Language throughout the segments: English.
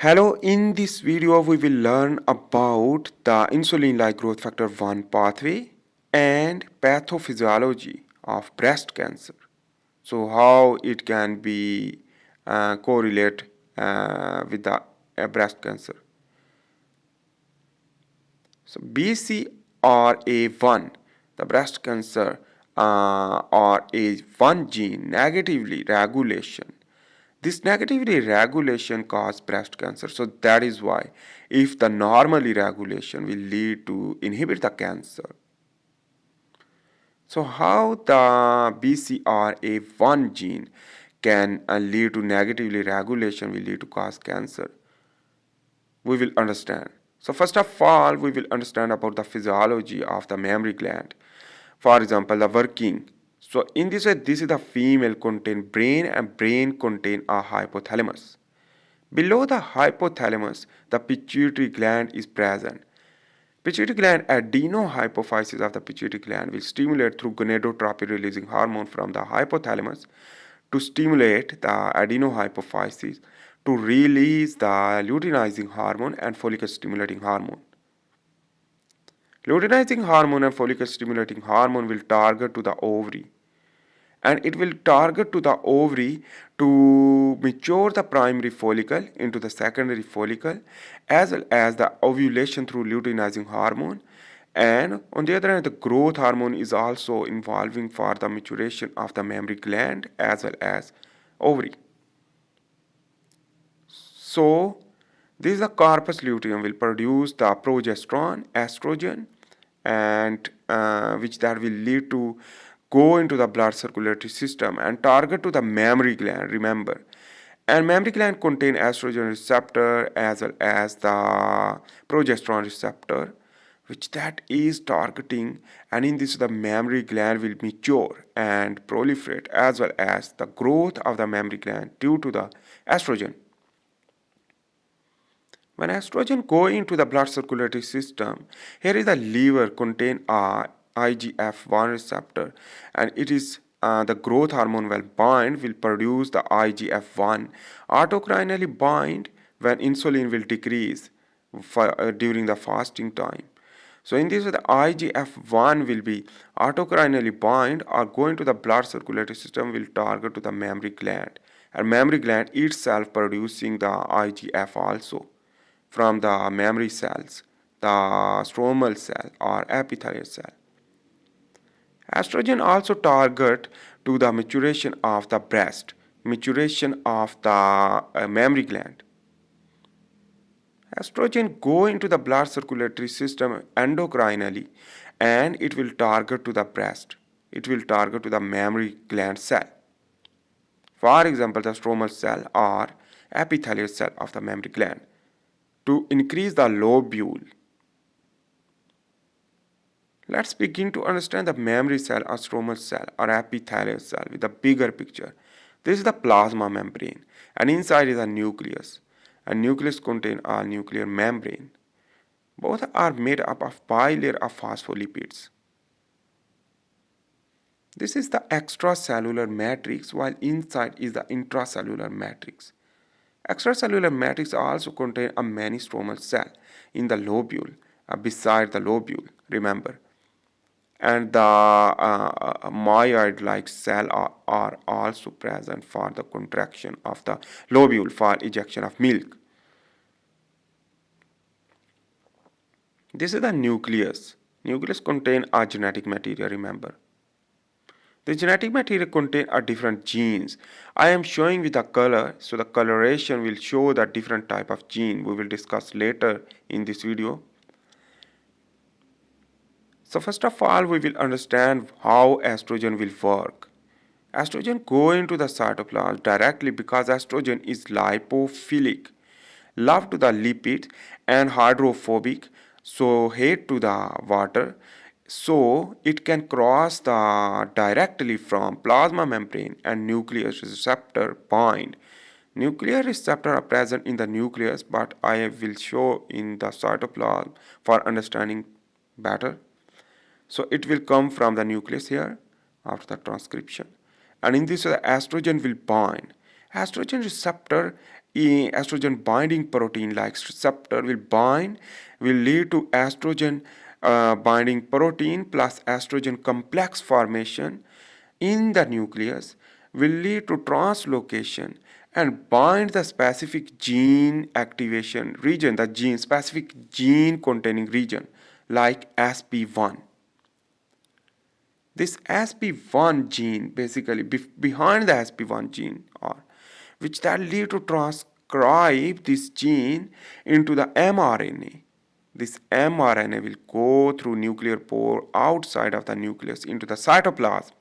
Hello, in this video we will learn about the insulin-like growth factor 1 pathway and pathophysiology of breast cancer. So how it can be correlate with the breast cancer. So BCRA1, the breast cancer or a1 gene negatively regulation. This negatively regulation causes breast cancer. So that is why if the normally regulation will lead to inhibit the cancer. So how the BCRA1 gene can lead to negatively regulation will lead to cause cancer, we will understand. So first of all, we will understand about the physiology of the mammary gland. For example, the working. So in this way, this is the female contain brain and brain contain a hypothalamus. Below the hypothalamus, the pituitary gland is present. Pituitary gland adenohypophysis of the pituitary gland will stimulate through gonadotropin releasing hormone from the hypothalamus to stimulate the adenohypophysis to release the luteinizing hormone and follicle stimulating hormone. Luteinizing hormone and follicle stimulating hormone will target to the ovary, and it will target to the ovary to mature the primary follicle into the secondary follicle as well as the ovulation through luteinizing hormone. And on the other hand, the growth hormone is also involving for the maturation of the mammary gland as well as ovary. So this is the corpus luteum will produce the progesterone, estrogen, and which that will lead to go into the blood circulatory system and target to the mammary gland. Remember, and mammary gland contain estrogen receptor as well as the progesterone receptor, which that is targeting, and in this the mammary gland will mature and proliferate as well as the growth of the mammary gland due to the estrogen. When estrogen go into the blood circulatory system, here is the liver contain a IGF-1 receptor, and it is the growth hormone will bind will produce the IGF-1 autocrinally bind when insulin will decrease during the fasting time. So in this way, the IGF-1 will be autocrinally bind or go into the blood circulatory system will target to the mammary gland, and mammary gland itself producing the IGF also from the mammary cells, the stromal cell or epithelial cell. Estrogen also target to the maturation of the breast, maturation of the mammary gland. Estrogen go into the blood circulatory system endocrinally, and it will target to the breast. It will target to the mammary gland cell. For example, the stromal cell or epithelial cell of the mammary gland to increase the lobule. Let's begin to understand the mammary cell or stromal cell or epithelial cell with a bigger picture. This is the plasma membrane, and inside is a nucleus. A nucleus contains a nuclear membrane. Both are made up of bilayer of phospholipids. This is the extracellular matrix, while inside is the intracellular matrix. Extracellular matrix also contain a many stromal cell in the lobule, beside the lobule, remember. And the myoid-like cell are also present for the contraction of the lobule for ejection of milk. This is the nucleus. Nucleus contain a genetic material, remember. The genetic material contain a different genes. I am showing with the color, so the coloration will show the different type of gene we will discuss later in this video. So first of all, we will understand how estrogen will work. Estrogen go into the cytoplasm directly because estrogen is lipophilic, love to the lipid, and hydrophobic, so hate to the water. So it can cross the directly from plasma membrane and nucleus receptor bind. Nuclear receptor are present in the nucleus, but I will show in the cytoplasm for understanding better. So it will come from the nucleus here after the transcription. And in this way, the estrogen will bind. Estrogen receptor, estrogen binding protein like receptor will lead to estrogen binding protein plus estrogen complex formation in the nucleus will lead to translocation and bind the specific gene activation region, the gene specific gene containing region like SP1. This SP1 gene basically behind the SP1 gene or which that lead to transcribe this gene into the mRNA. This mRNA will go through nuclear pore outside of the nucleus into the cytoplasm.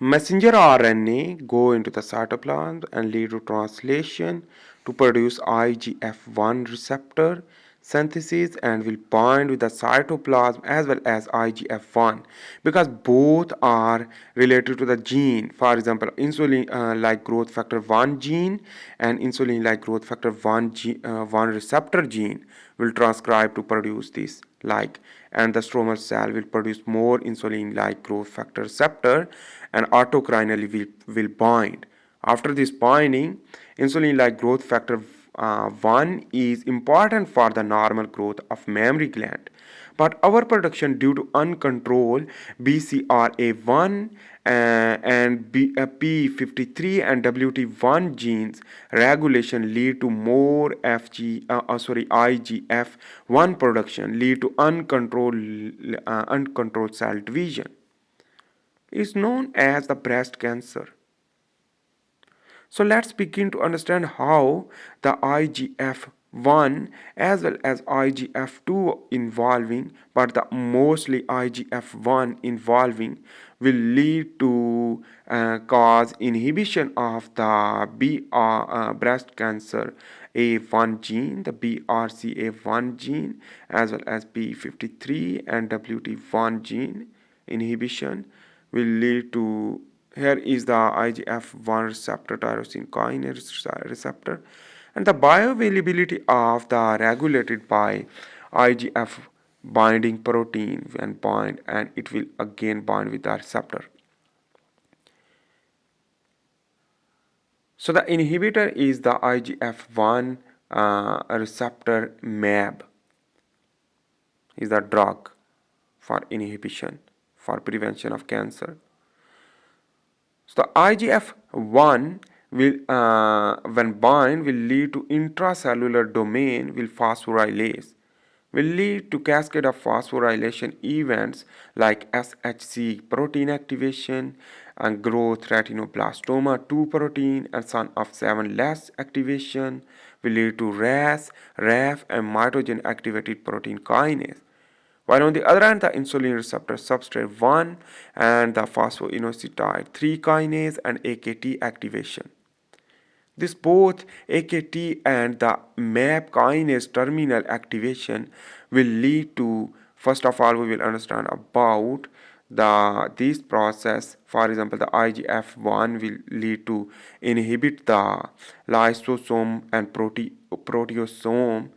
Messenger RNA go into the cytoplasm and lead to translation to produce IGF-1 receptor synthesis and will bind with the cytoplasm as well as IGF-1 because both are related to the gene. For example, insulin like growth factor 1 gene and insulin like growth factor 1 receptor gene will transcribe to produce this like, and the stromal cell will produce more insulin like growth factor receptor and autocrinally will bind. After this binding, insulin like growth factor 1 is important for the normal growth of mammary gland, but overproduction due to uncontrolled BCRA1 and P53 and WT1 genes regulation lead to more IGF1 production, lead to uncontrolled cell division. Is known as the breast cancer. So let's begin to understand how the IGF1 as well as IGF2 involving, but the mostly IGF1 involving will lead to cause inhibition of the breast cancer A1 gene, the BRCA1 gene, as well as P53 and WT1 gene inhibition will lead to. Here is the IGF-1 receptor tyrosine kinase receptor, and the bioavailability of the regulated by IGF binding protein when bind, and it will again bind with the receptor. So the inhibitor is the IGF-1 receptor mAb is the drug for inhibition for prevention of cancer. So the IGF-1 will, when bind, will lead to intracellular domain will phosphorylase, will lead to cascade of phosphorylation events like SHC protein activation and growth retinoblastoma 2 protein and son of 7 less activation will lead to RAS, RAF and mitogen activated protein kinase. While on the other hand, the insulin receptor substrate 1 and the phosphoinositide 3 kinase and AKT activation. This both AKT and the MAP kinase terminal activation will lead to, first of all, we will understand about this process. For example, the IGF-1 will lead to inhibit the lysosome and proteasome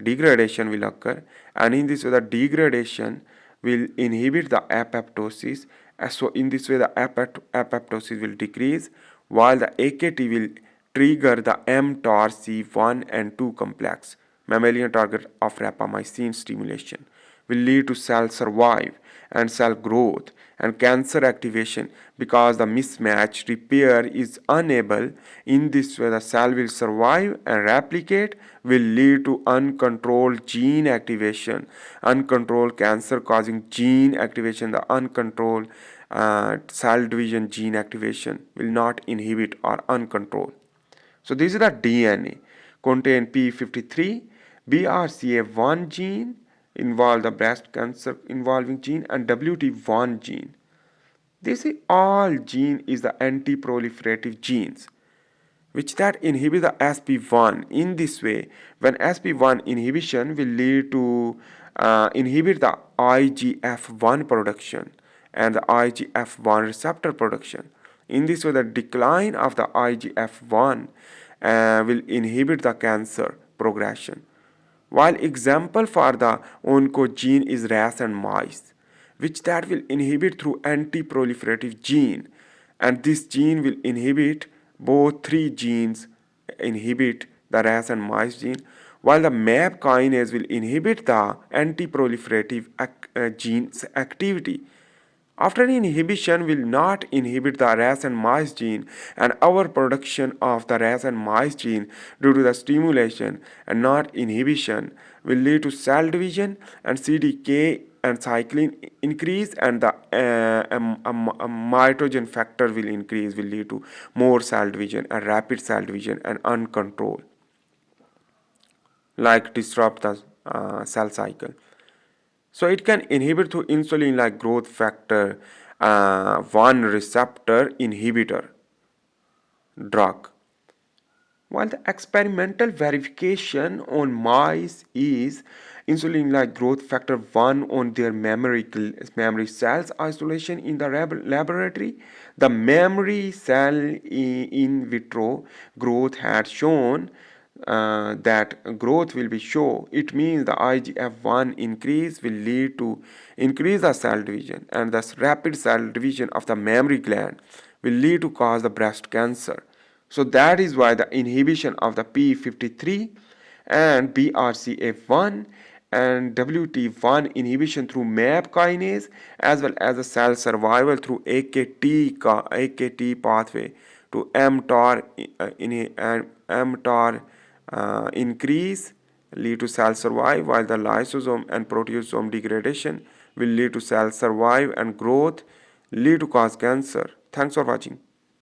degradation will occur, and in this way the degradation will inhibit the apoptosis. So in this way the apoptosis will decrease while the AKT will trigger the mTORC1 and 2 complex mammalian target of rapamycin stimulation will lead to cell survive and cell growth and cancer activation because the mismatch repair is unable. In this way the cell will survive and replicate will lead to uncontrolled gene activation, uncontrolled cancer causing gene activation. The uncontrolled cell division gene activation will not inhibit or uncontrolled. So this is the DNA contain P53, BRCA1 gene involve the breast cancer involving gene and WT1 gene. This is all gene is the anti-proliferative genes which that inhibit the SP1. In this way, when SP1 inhibition will lead to inhibit the IGF1 production and the IGF1 receptor production. In this way, the decline of the IGF1 will inhibit the cancer progression. While example for the oncogene is RAS and mice, which that will inhibit through anti-proliferative gene and this gene will inhibit both three genes, inhibit the RAS and MAIS gene, while the MAP kinase will inhibit the anti-proliferative gene's activity. After inhibition will not inhibit the RAS and MAIS gene, and our production of the RAS and MAIS gene due to the stimulation and not inhibition will lead to cell division, and CDK and cyclin increase, and the mitogen factor will increase, will lead to more cell division and rapid cell division and uncontrolled, like disrupt the cell cycle. So it can inhibit through insulin like growth factor 1 receptor inhibitor drug. While the experimental verification on mice is insulin like growth factor 1 on their mammary cells isolation in the laboratory, the mammary cell in vitro growth had shown that growth will be show. It means the IGF-1 increase will lead to increase the cell division, and thus rapid cell division of the mammary gland will lead to cause the breast cancer. So that is why the inhibition of the P53 and BRCA1 and WT1 inhibition through MAP kinase, as well as the cell survival through AKT pathway to mTOR and mTOR increase lead to cell survive, while the lysosome and proteasome degradation will lead to cell survive and growth lead to cause cancer. Thanks for watching.